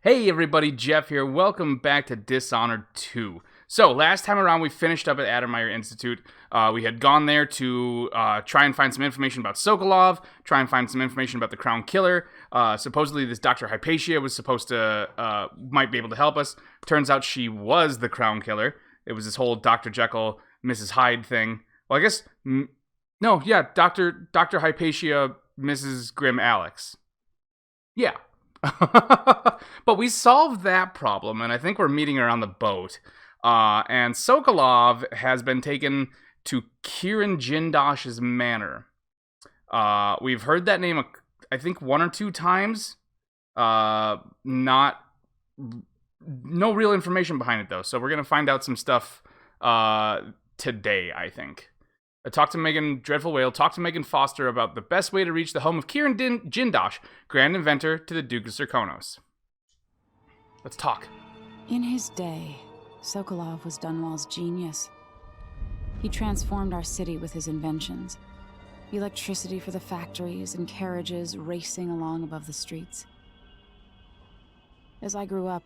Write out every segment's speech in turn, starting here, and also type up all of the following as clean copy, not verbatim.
Hey everybody, Jeff here. Welcome back to Dishonored 2. So, last time around we finished up at Addermeyer Institute. We had gone there to try and find some information about Sokolov, try and find some information about the Crown Killer. Supposedly this Dr. Hypatia was supposed to, might be able to help us. Turns out she was the Crown Killer. It was this whole Dr. Jekyll, Mrs. Hyde thing. Well, I guess, no, yeah, Dr. Hypatia, Mrs. Grim Alex. Yeah. But we solved that problem, and I think we're meeting her on the boat. And Sokolov has been taken to Kirin Jindosh's manor. We've heard that name, I think, one or two times. No real information behind it, though. So we're going to find out some stuff today, I think. Talk to Megan Dreadful Whale, talk to Megan Foster about the best way to reach the home of Kirin Jindosh, Grand Inventor to the Duke of Serkonos. Let's talk. In his day, Sokolov was Dunwall's genius. He transformed our city with his inventions. Electricity for the factories and carriages racing along above the streets. As I grew up,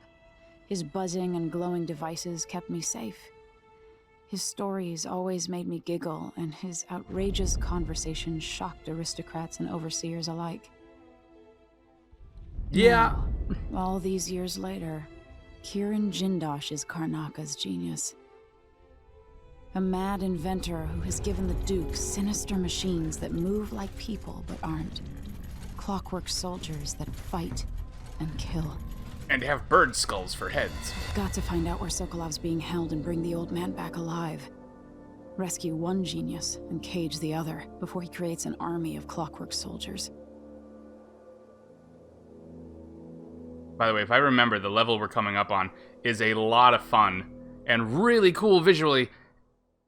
his buzzing and glowing devices kept me safe. His stories always made me giggle, and his outrageous conversation shocked aristocrats and overseers alike. Yeah. Now, all these years later, Kirin Jindosh is Karnaka's genius. A mad inventor who has given the Duke sinister machines that move like people but aren't. Clockwork soldiers that fight and kill. And have bird skulls for heads. Got to find out where Sokolov's being held and bring the old man back alive. Rescue one genius and cage the other before he creates an army of clockwork soldiers. By the way, if I remember, the level we're coming up on is a lot of fun and really cool visually,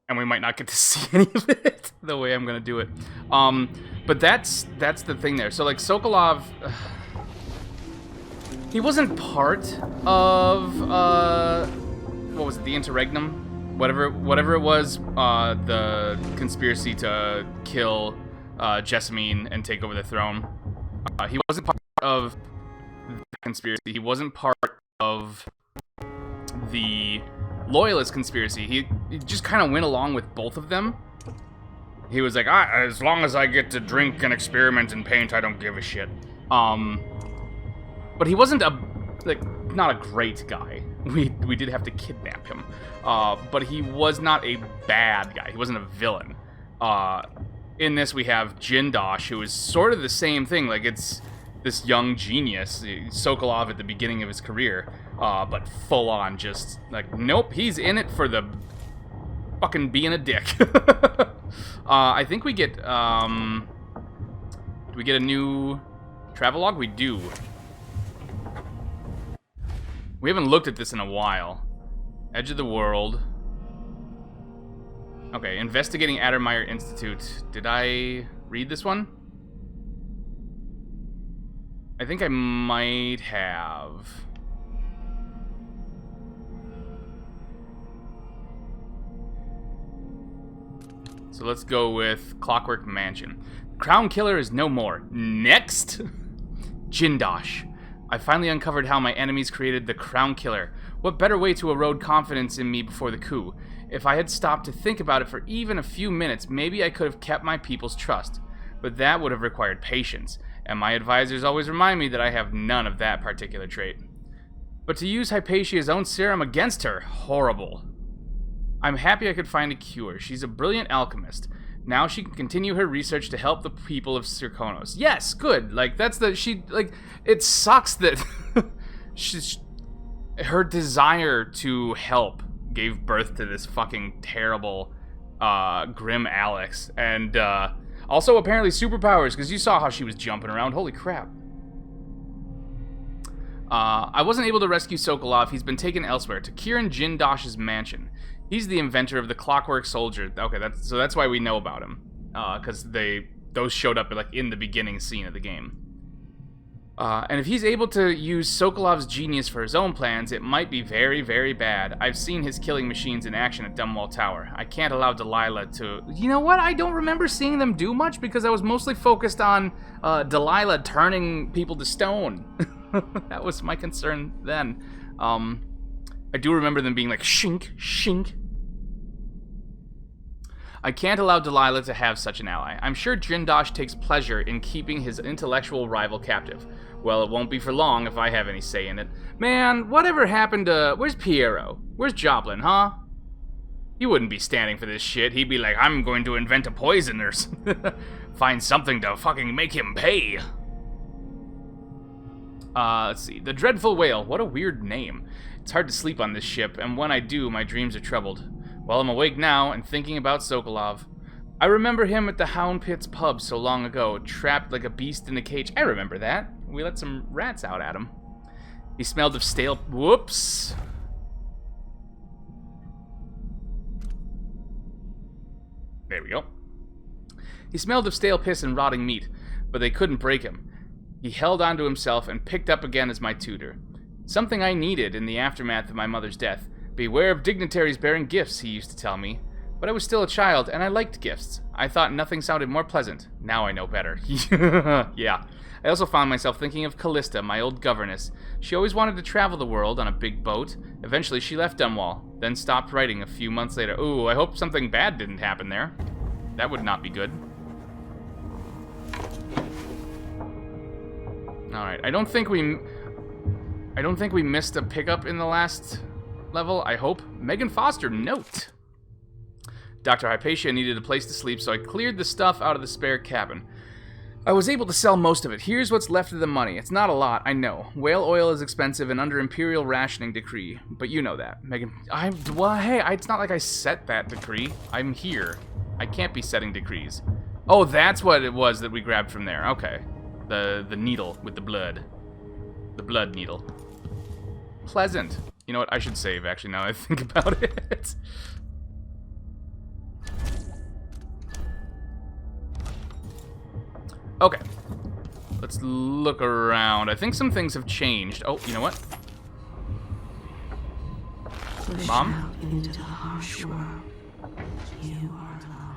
and we might not get to see any of it the way I'm going to do it. But that's the thing there. So, like, Sokolov... he wasn't part of, what was it, the Interregnum? Whatever it was, the conspiracy to kill Jessamine and take over the throne. He wasn't part of the conspiracy. He wasn't part of the Loyalist conspiracy. He just kind of went along with both of them. He was like, as long as I get to drink and experiment and paint, I don't give a shit. But he wasn't not a great guy. We did have to kidnap him. But he was not a bad guy. He wasn't a villain. In this we have Jindosh, who is sort of the same thing. Like, it's this young genius, Sokolov at the beginning of his career, but full on just, like, nope, he's in it for the fucking being a dick. I think we get, do we get a new travelogue? We do. We haven't looked at this in a while. Edge of the World. Okay, investigating Addermeyer Institute. Did I read this one? I think I might have. So let's go with Clockwork Mansion. Crown Killer is no more. Next! Jindosh. I finally uncovered how my enemies created the Crown Killer. What better way to erode confidence in me before the coup? If I had stopped to think about it for even a few minutes, maybe I could have kept my people's trust. But that would have required patience, and my advisors always remind me that I have none of that particular trait. But to use Hypatia's own serum against her, horrible. I'm happy I could find a cure. She's a brilliant alchemist. Now she can continue her research to help the people of Serkonos. Yes, good. Like, that's the... it sucks that her desire to help gave birth to this fucking terrible Grim Alex. And also apparently superpowers, because you saw how she was jumping around. Holy crap. I wasn't able to rescue Sokolov. He's been taken elsewhere, to Kirin Jindosh's mansion. He's the inventor of the Clockwork Soldier. Okay, that's why we know about him, because those showed up like in the beginning scene of the game. And if he's able to use Sokolov's genius for his own plans, it might be very, very bad. I've seen his killing machines in action at Dunwall Tower. I can't allow Delilah to... You know what? I don't remember seeing them do much because I was mostly focused on Delilah turning people to stone. That was my concern then. I do remember them being like, shink, shink. I can't allow Delilah to have such an ally. I'm sure Jindosh takes pleasure in keeping his intellectual rival captive. Well, it won't be for long if I have any say in it. Man, whatever happened to... Where's Piero? Where's Joplin, huh? He wouldn't be standing for this shit. He'd be like, I'm going to invent a poison or find something to fucking make him pay. Let's see. The Dreadful Whale. What a weird name. It's hard to sleep on this ship, and when I do, my dreams are troubled. Well, I'm awake now and thinking about Sokolov. I remember him at the Hound Pits pub so long ago, trapped like a beast in a cage. I remember that. We let some rats out at him. He smelled of stale... Whoops. There we go. He smelled of stale piss and rotting meat, but they couldn't break him. He held onto himself and picked up again as my tutor. Something I needed in the aftermath of my mother's death. Beware of dignitaries bearing gifts, he used to tell me. But I was still a child, and I liked gifts. I thought nothing sounded more pleasant. Now I know better. Yeah. I also found myself thinking of Callista, my old governess. She always wanted to travel the world on a big boat. Eventually she left Dunwall, then stopped writing a few months later. Ooh, I hope something bad didn't happen there. That would not be good. Alright, I don't think we missed a pickup in the last level, I hope. Megan Foster, note. Dr. Hypatia needed a place to sleep, so I cleared the stuff out of the spare cabin. I was able to sell most of it. Here's what's left of the money. It's not a lot, I know. Whale oil is expensive and under Imperial rationing decree, but you know that. Megan, it's not like I set that decree. I'm here. I can't be setting decrees. Oh, that's what it was that we grabbed from there. Okay. The needle with the blood. The blood needle. Pleasant. You know what? I should save, actually, now I think about it. Okay. Let's look around. I think some things have changed. Oh, you know what? Mom? Out into the harsh world. You are alone.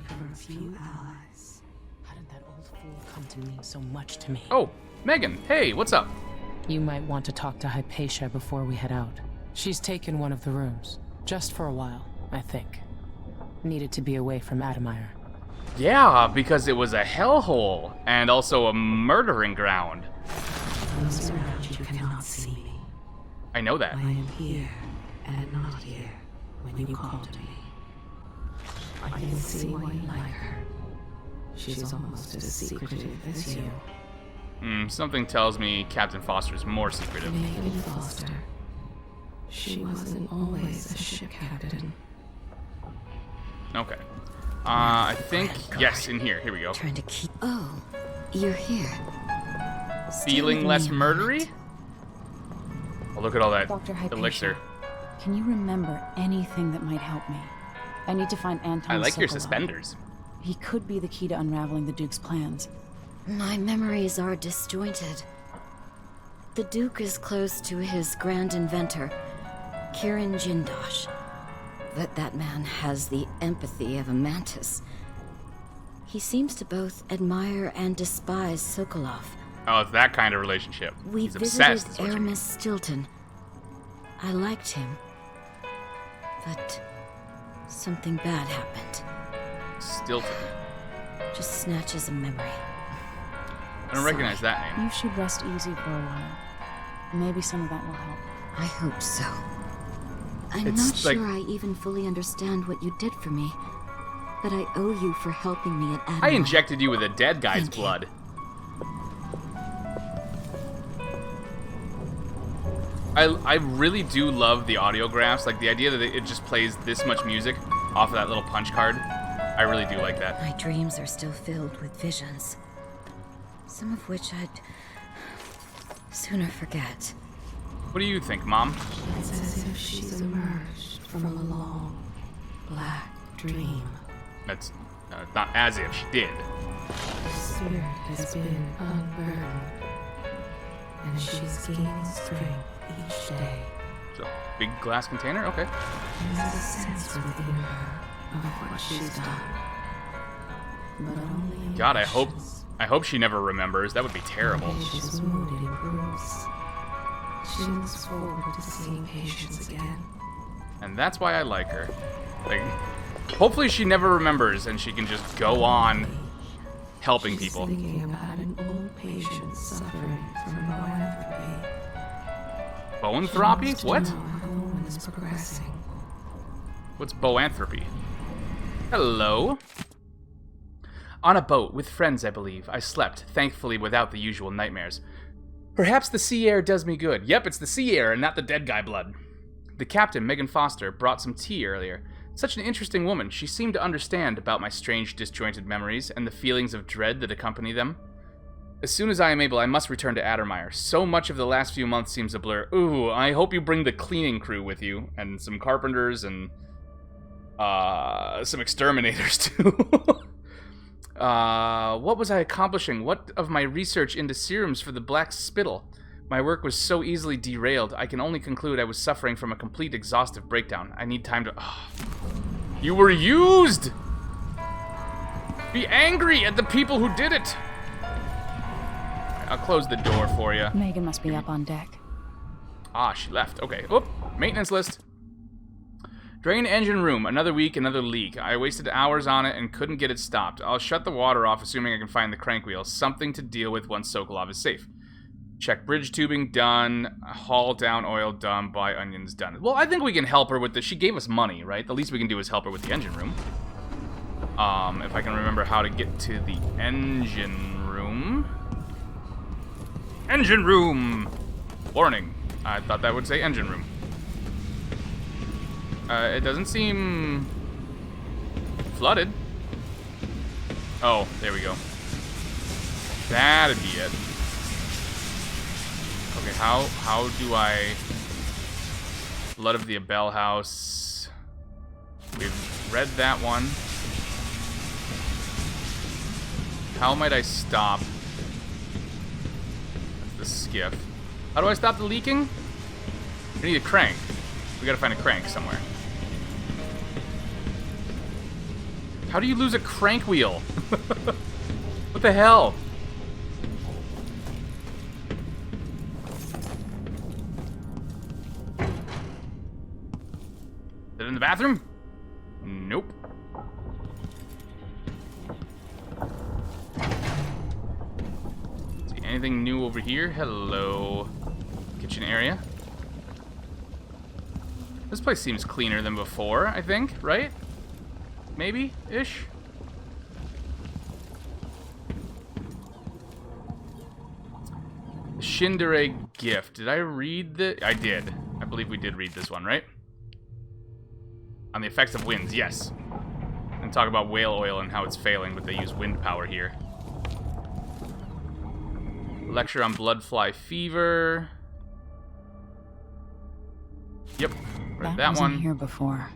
For a few allies. How did that old fool come to mean so much to me? Oh, Megan. Hey, what's up? You might want to talk to Hypatia before we head out. She's taken one of the rooms. Just for a while, I think. Needed to be away from Adamire. Yeah, because it was a hellhole and also a murdering ground. Those around you cannot see me. I know that. I am here and not here when you call to me. I can see why you like her. She's almost as secretive as you. Something tells me Captain Foster's more secretive. Megan Foster. She wasn't always a ship captain. Okay. I think, yes, in here. Here we go. Trying to keep... Oh, you're here. Feeling less murdery? Oh, look at all that Dr. Hypatia, elixir. can you remember anything that might help me? I need to find Anton I like your Sokolov. suspenders. He could be the key to unraveling the Duke's plans. My memories are disjointed. The Duke is close to his grand inventor, Kirin Jindosh. That man has the empathy of a mantis. He seems to both admire and despise Sokolov. Oh, it's that kind of relationship. We He's visited obsessed. That's what you mean. Aramis Stilton. I liked him. But something bad happened. Stilton. Just snatches of memory. I don't recognize that name. You should rest easy for a while. Maybe some of that will help. I hope so. I'm It's not like- sure I even fully understand what you did for me. But I owe you for helping me at Adamire. I injected you with a dead guy's Thank you. blood. I really do love the audiographs, like the idea that it just plays this much music off of that little punch card. I really do like that. My dreams are still filled with visions. Some of which I'd sooner forget. What do you think, Mom? It's as if she's emerged from a long, black dream. That's not as if she did. Her spirit has been unburdened, and she's gaining strength each day. So, big glass container? Okay. There's a sense within her of what she's done. But only God, I hope I hope she never remembers. That would be terrible. Patient's mood improves. She looks forward to seeing Patience again. And that's why I like her. Like, hopefully she never remembers and she can just go on helping people. Thinking about an old patient suffering from boanthropy. Boanthropy? What? Her woman is progressing. What's boanthropy? Hello? On a boat with friends, I believe. I slept, thankfully without the usual nightmares. Perhaps the sea air does me good. Yep, it's the sea air and not the dead guy blood. The captain, Megan Foster, brought some tea earlier. Such an interesting woman. She seemed to understand about my strange, disjointed memories and the feelings of dread that accompany them. As soon as I am able, I must return to Addermire. So much of the last few months seems a blur. Ooh, I hope you bring the cleaning crew with you, and some carpenters, and some exterminators, too. What was I accomplishing? What of my research into serums for the Black Spittle? My work was so easily derailed, I can only conclude I was suffering from a complete exhaustive breakdown. I need time to... You were used! Be angry at the people who did it! I'll close the door for you. Megan must be up on deck. Ah, she left. Okay. Oop. Maintenance list. Drain engine room. Another week, another leak. I wasted hours on it and couldn't get it stopped. I'll shut the water off, assuming I can find the crank wheel. Something to deal with once Sokolov is safe. Check bridge tubing, done. Haul down oil, done. Buy onions, done. Well, I think we can help her with this. She gave us money, right? The least we can do is help her with the engine room. If I can remember how to get to the engine room. Engine room! Warning. I thought that would say engine room. It doesn't seem flooded. Oh, there we go. That'd be it. Okay, how do I... Blood of the Abel House. We've read that one. How might I stop the skiff? How do I stop the leaking? I need a crank. We gotta find a crank somewhere. How do you lose a crank wheel? What the hell? Is it in the bathroom? Nope. See anything new over here? Hello. Kitchen area. This place seems cleaner than before, I think, right? Maybe-ish? The Shindere gift. Did I read the... I did. I believe we did read this one, right? On the effects of winds, yes. And talk about whale oil and how it's failing, but they use wind power here. Lecture on blood fly fever. Yep, read that wasn't one. Here before.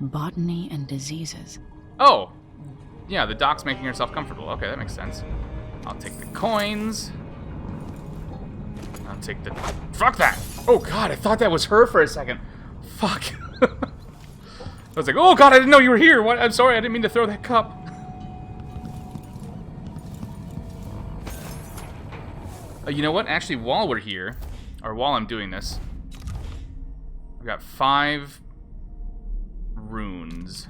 Botany and diseases. Oh, yeah, the doc's making herself comfortable. Okay, that makes sense. I'll take the coins. I'll take the... Fuck that! Oh god, I thought that was her for a second. Fuck. I was like, oh god, I didn't know you were here. What? I'm sorry, I didn't mean to throw that cup. You know what? Actually, while we're here, or while I'm doing this, I've got 5 runes.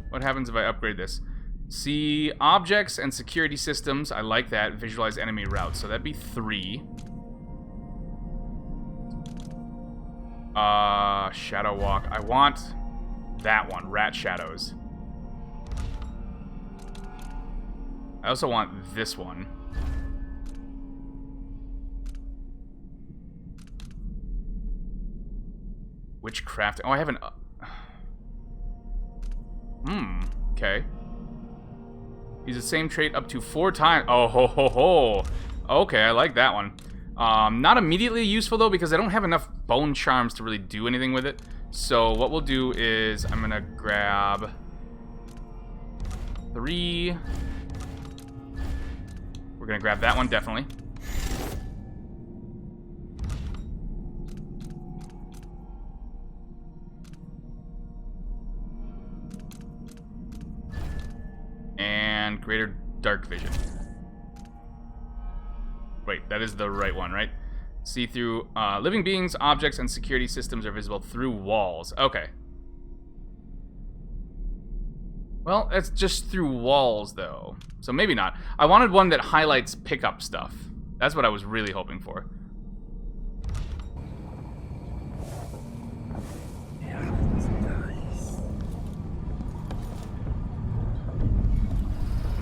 What happens if I upgrade this? See objects and security systems. I like that. Visualize enemy routes. So that'd be 3. Shadow walk. I want that one. Rat shadows. I also want this one. Witchcraft. Oh, I haven't... Okay. Use the same trait up to 4 times. Oh, ho, ho, ho. Okay, I like that one. Not immediately useful, though, because I don't have enough bone charms to really do anything with it. So what we'll do is I'm going to grab 3. We're going to grab that one, definitely. And greater dark vision. Wait, that is the right one, right? See through living beings, objects, and security systems are visible through walls. Okay. Well, it's just through walls, though. So maybe not. I wanted one that highlights pickup stuff. That's what I was really hoping for.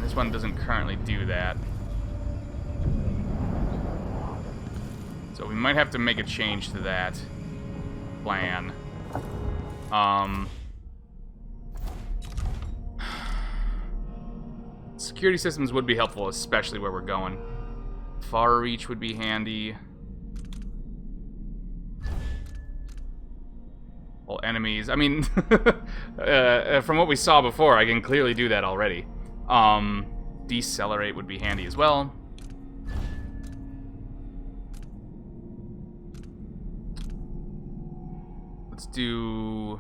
This one doesn't currently do that. So we might have to make a change to that plan. Security systems would be helpful, especially where we're going. Far reach would be handy. Well, enemies. I mean, from what we saw before, I can clearly do that already. Decelerate would be handy as well. Let's do...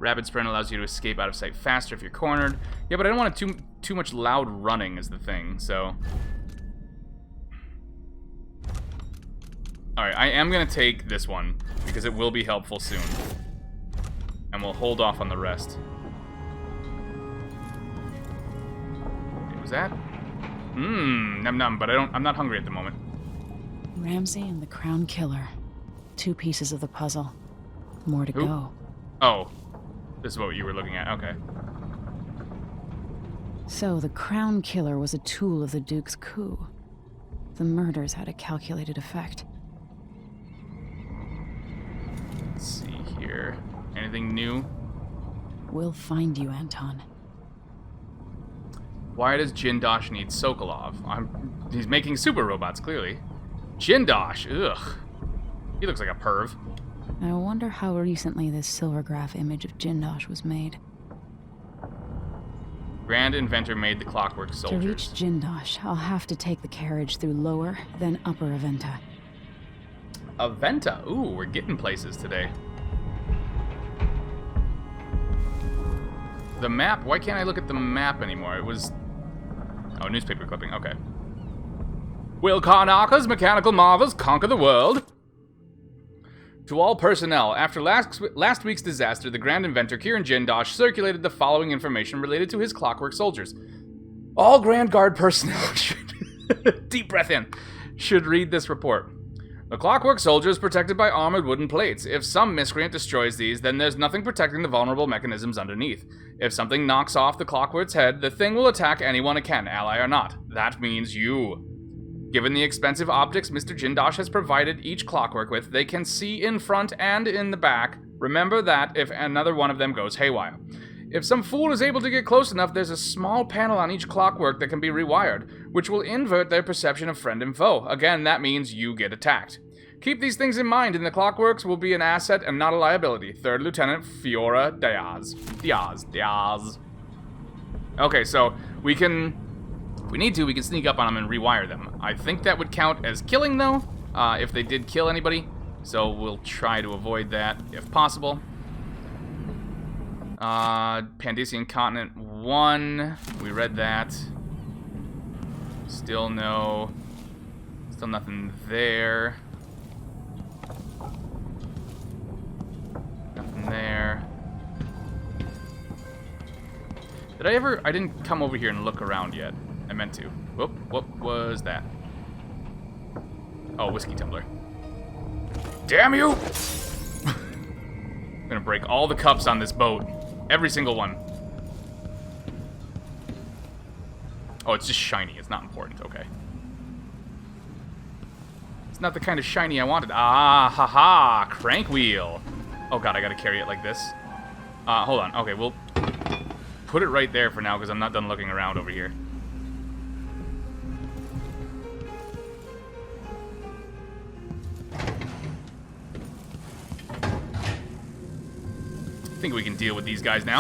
Rapid sprint allows you to escape out of sight faster if you're cornered. Yeah, but I don't want too much loud running is the thing, so... Alright, I am going to take this one, because it will be helpful soon. And we'll hold off on the rest. Okay, was that? Num-num, but I'm not hungry at the moment. Ramsey and the Crown Killer. 2 pieces of the puzzle. More to go. Oh. This is what you were looking at. Okay. So the Crown Killer was a tool of the Duke's coup. The murders had a calculated effect. Let's see here. Anything new? We'll find you, Anton. Why does Jindosh need Sokolov? He's making super robots, clearly. Jindosh, ugh. He looks like a perv. I wonder how recently this silvergraph image of Jindosh was made. Grand Inventor made the Clockwork Soldiers. To reach Jindosh, I'll have to take the carriage through Lower, then Upper Aventa. Aventa? Ooh, we're getting places today. The map? Why can't I look at the map anymore? It was... Oh, newspaper clipping. Okay. Will Karnaka's mechanical marvels conquer the world? To all personnel, after last week's disaster, the Grand Inventor Kieran Jindosh circulated the following information related to his Clockwork Soldiers. All Grand Guard personnel should... Deep breath in. Should read this report. The Clockwork Soldier is protected by armored wooden plates. If some miscreant destroys these, then there's nothing protecting the vulnerable mechanisms underneath. If something knocks off the Clockwork's head, the thing will attack anyone it can, ally or not. That means you. Given the expensive optics Mr. Jindosh has provided each Clockwork with, they can see in front and in the back. Remember that if another one of them goes haywire. If some fool is able to get close enough, there's a small panel on each Clockwork that can be rewired, which will invert their perception of friend and foe. Again, that means you get attacked. Keep these things in mind, and the Clockworks will be an asset and not a liability. 3rd Lieutenant Fiora Diaz. Diaz. Okay, so we can... If we need to, we can sneak up on them and rewire them. I think that would count as killing, though, if they did kill anybody. So we'll try to avoid that if possible. Pandician Continent 1. We read that. Still no... Still nothing there. Nothing there. Did I ever... I didn't come over here and look around yet. I meant to. Whoop, what was that? Oh, whiskey tumbler. Damn you! I'm gonna break all the cups on this boat. Every single one. Oh, it's just shiny. It's not important. Okay. It's not the kind of shiny I wanted. Ah, haha. Crank wheel. Oh god, I gotta carry it like this. Hold on. Okay, we'll put it right there for now because I'm not done looking around over here. I think we can deal with these guys now.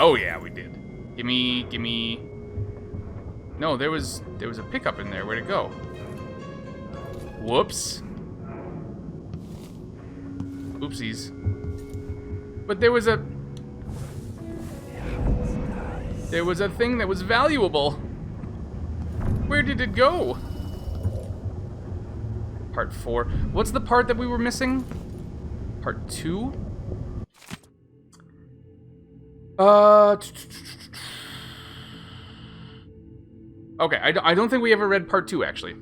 Oh yeah, we did. Gimme. No, there was a pickup in there. Where'd it go? Whoops. Oopsies. But there was a thing that was valuable. Where did it go? Part 4. What's the part that we were missing? Part 2? Okay, I don't think we ever read part 2, actually.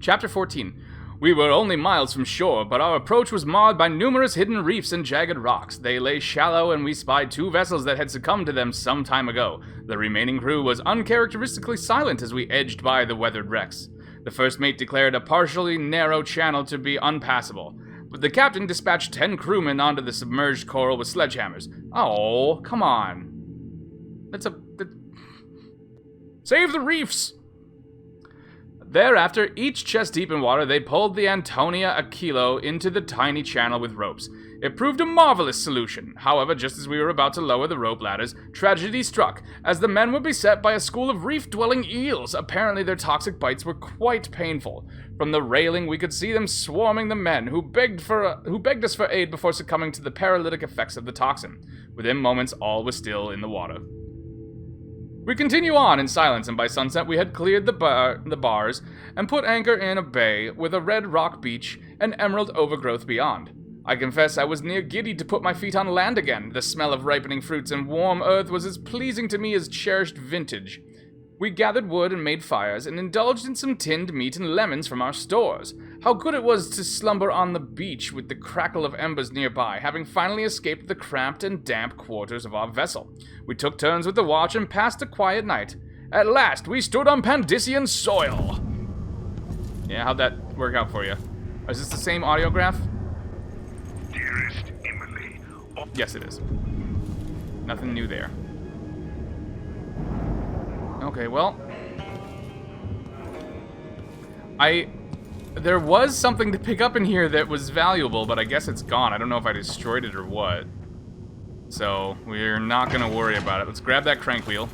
Chapter 14. We were only miles from shore, but our approach was marred by numerous hidden reefs and jagged rocks. They lay shallow, and we spied 2 vessels that had succumbed to them some time ago. The remaining crew was uncharacteristically silent as we edged by the weathered wrecks. The first mate declared a partially narrow channel to be unpassable, but the captain dispatched 10 crewmen onto the submerged coral with sledgehammers. Oh, come on. Save the reefs! Thereafter, each chest deep in water, they pulled the Antonia Aquilo into the tiny channel with ropes. It proved a marvelous solution. However, just as we were about to lower the rope ladders, tragedy struck, as the men were beset by a school of reef-dwelling eels. Apparently, their toxic bites were quite painful. From the railing, we could see them swarming the men, who begged us for aid before succumbing to the paralytic effects of the toxin. Within moments, all was still in the water. We continue on in silence, and by sunset we had cleared the bars and put anchor in a bay with a red rock beach and emerald overgrowth beyond. I confess I was near giddy to put my feet on land again. The smell of ripening fruits and warm earth was as pleasing to me as cherished vintage. We gathered wood and made fires, and indulged in some tinned meat and lemons from our stores. How good it was to slumber on the beach with the crackle of embers nearby, having finally escaped the cramped and damp quarters of our vessel. We took turns with the watch and passed a quiet night. At last, we stood on Pandician soil. Yeah, how'd that work out for you? Is this the same audiograph? Dearest Emily. Yes, it is. Nothing new there. Okay, well, there was something to pick up in here that was valuable, but I guess it's gone. I don't know if I destroyed it or what. So, we're not gonna worry about it. Let's grab that crank wheel.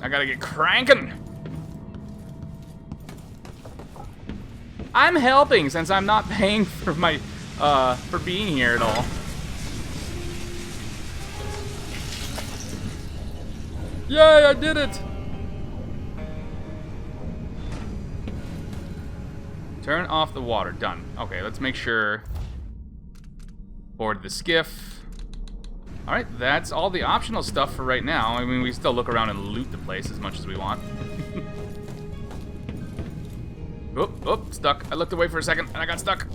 I gotta get cranking! I'm helping since I'm not paying for my, for being here at all. Yay, I did it! Turn off the water. Done. Okay, let's make sure. Board the skiff. Alright, that's all the optional stuff for right now. I mean, we still look around and loot the place as much as we want. Oh, stuck. I looked away for a second and I got stuck.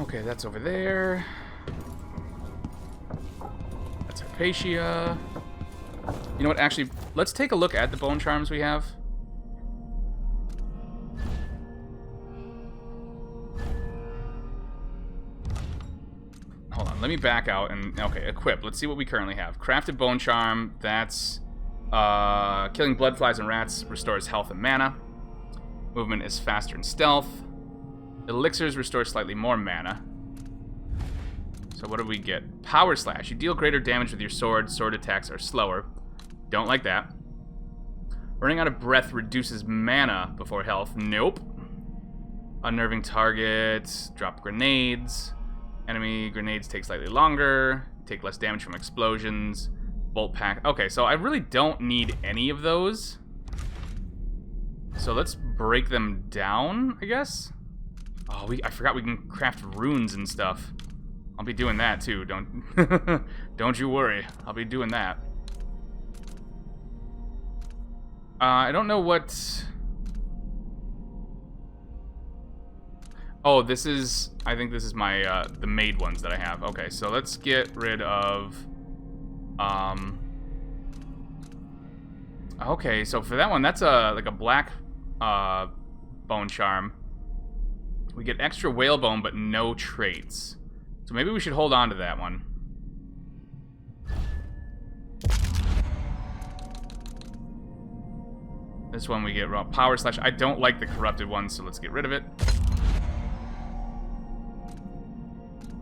Okay, that's over there. That's Hypatia. You know what, actually, let's take a look at the bone charms we have. Hold on, let me back out and, okay, equip. Let's see what we currently have. Crafted bone charm, that's killing blood flies and rats restores health and mana. Movement is faster and stealth. Elixirs restore slightly more mana. So what do we get? Power slash. You deal greater damage with your sword. Sword attacks are slower. Don't like that. Running out of breath reduces mana before health. Nope. Unnerving target. Drop grenades. Enemy grenades take slightly longer. Take less damage from explosions. Bolt pack. Okay, so I really don't need any of those. So let's break them down, I guess. Oh, I forgot we can craft runes and stuff. I'll be doing that too. Don't you worry. I'll be doing that. I don't know what. Oh, this is. I think this is my the made ones that I have. Okay, so let's get rid of. Okay, so for that one, that's like a black bone charm. We get extra whalebone, but no traits. So maybe we should hold on to that one. This one we get raw power slash. I don't like the corrupted one, so let's get rid of it.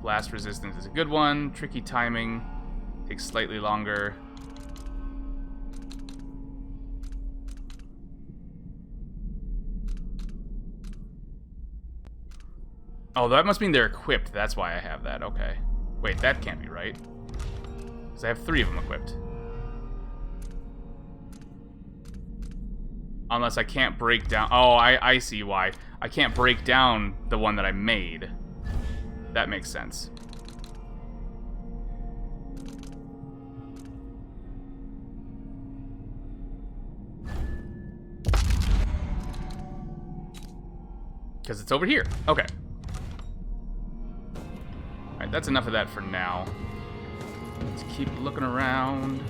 Blast resistance is a good one. Tricky timing. Takes slightly longer. Oh, that must mean they're equipped. That's why I have that. Okay. Wait, that can't be right. Because I have 3 of them equipped. Unless I can't break down... Oh, I see why. I can't break down the one that I made. That makes sense. Because it's over here. Okay. Alright, that's enough of that for now. Let's keep looking around.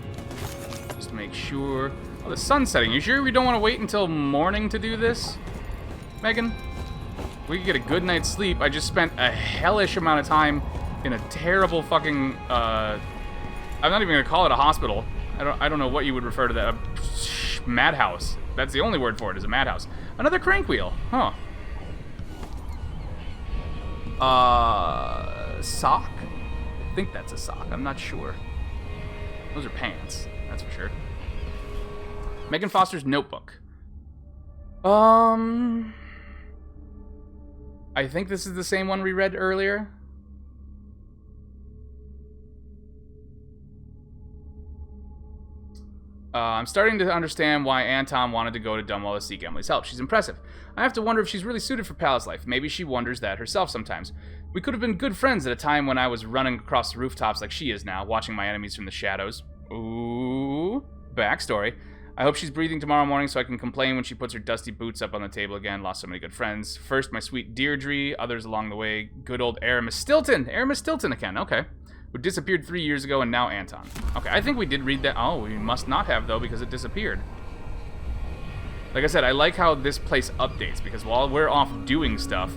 Just to make sure. Oh, the sun's setting. You sure we don't want to wait until morning to do this, Megan? We could get a good night's sleep. I just spent a hellish amount of time in a terrible fucking, I'm not even going to call it a hospital. I don't know what you would refer to that. A madhouse. That's the only word for it, is a madhouse. Another crank wheel. Huh. Sock? I think that's a sock. I'm not sure. Those are pants. That's for sure. Megan Foster's notebook. I think this is the same one we read earlier. I'm starting to understand why Anton wanted to go to Dunwall to seek Emily's help. She's impressive. I have to wonder if she's really suited for palace life. Maybe she wonders that herself sometimes. We could have been good friends at a time when I was running across the rooftops like she is now, watching my enemies from the shadows. Ooh. Backstory. I hope she's breathing tomorrow morning so I can complain when she puts her dusty boots up on the table again. Lost so many good friends. First, my sweet Deirdre. Others along the way. Good old Aramis Stilton. Aramis Stilton again. Okay. Who disappeared 3 years ago, and now Anton. Okay, I think we did read that. Oh, we must not have, though, because it disappeared. Like I said, I like how this place updates, because while we're off doing stuff,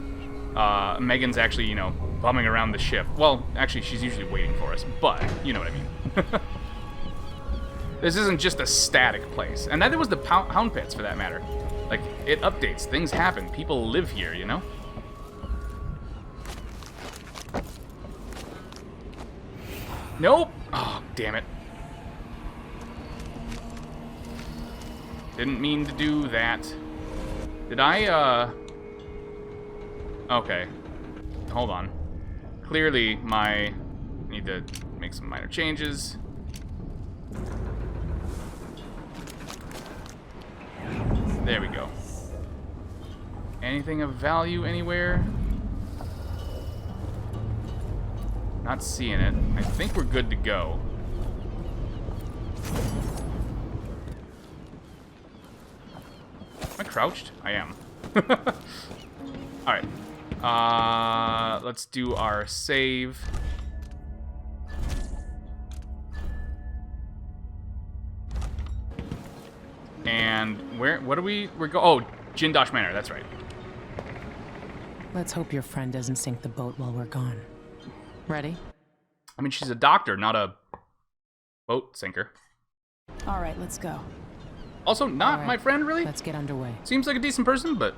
Megan's actually, you know, bumming around the ship. Well, actually, she's usually waiting for us, but you know what I mean. This isn't just a static place. And neither was the Hound Pits, for that matter. Like, it updates. Things happen. People live here, you know? Nope. Oh, damn it. Didn't mean to do that. Did I, Okay. Hold on. Clearly, need to make some minor changes. There we go. Anything of value anywhere? Not seeing it. I think we're good to go. Am I crouched? I am. Alright. Let's do our save. And what are we're oh, Jindosh Manor, that's right. Let's hope your friend doesn't sink the boat while we're gone. Ready? I mean, she's a doctor, not a boat sinker. All right, let's go. Also, not right, my friend, really? Let's get underway. Seems like a decent person, but...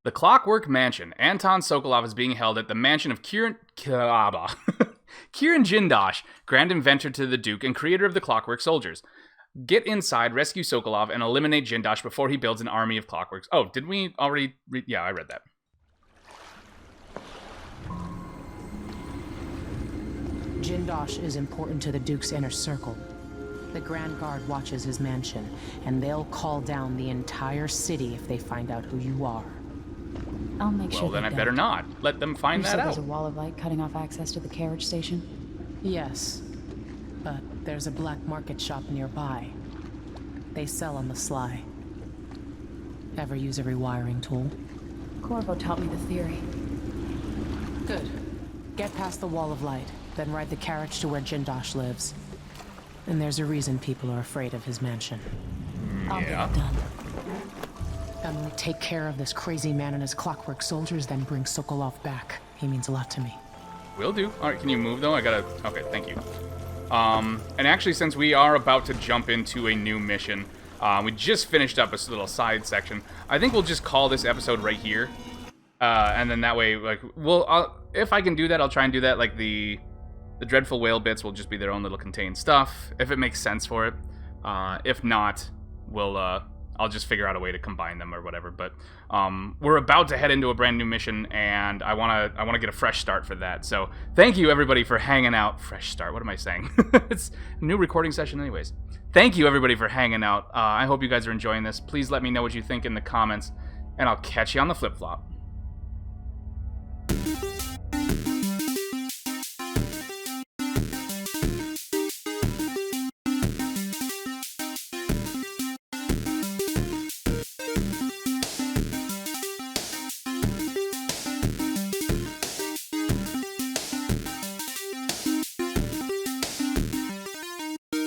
The Clockwork Mansion. Anton Sokolov is being held at the mansion of Kieran Jindosh, Grand Inventor to the Duke and creator of the Clockwork Soldiers. Get inside, rescue Sokolov, and eliminate Jindosh before he builds an army of clockworks. Oh, did we already yeah, I read that. Jindosh is important to the Duke's inner circle. The Grand Guard watches his mansion, and they'll call down the entire city if they find out who you are. I'll make sure. Well, then I better not. Let them find that out. There's a wall of light cutting off access to the carriage station? Yes, but there's a black market shop nearby. They sell on the sly. Ever use a rewiring tool? Corvo taught me the theory. Good. Get past the wall of light, then ride the carriage to where Jindosh lives. And there's a reason people are afraid of his mansion. I'll get it done. Emily, take care of this crazy man and his clockwork soldiers, then bring Sokolov back. He means a lot to me. Will do. Alright, can you move, though? Okay, thank you. And actually, since we are about to jump into a new mission, we just finished up a little side section. I think we'll just call this episode right here. And then that way, like, if I can do that, I'll try and do that. Like the Dreadful Whale bits will just be their own little contained stuff, if it makes sense for it. If not, I'll just figure out a way to combine them or whatever. But we're about to head into a brand new mission, and I wanna get a fresh start for that. So thank you everybody for hanging out. Fresh start. What am I saying? It's a new recording session, anyways. Thank you everybody for hanging out. I hope you guys are enjoying this. Please let me know what you think in the comments, and I'll catch you on the flip flop.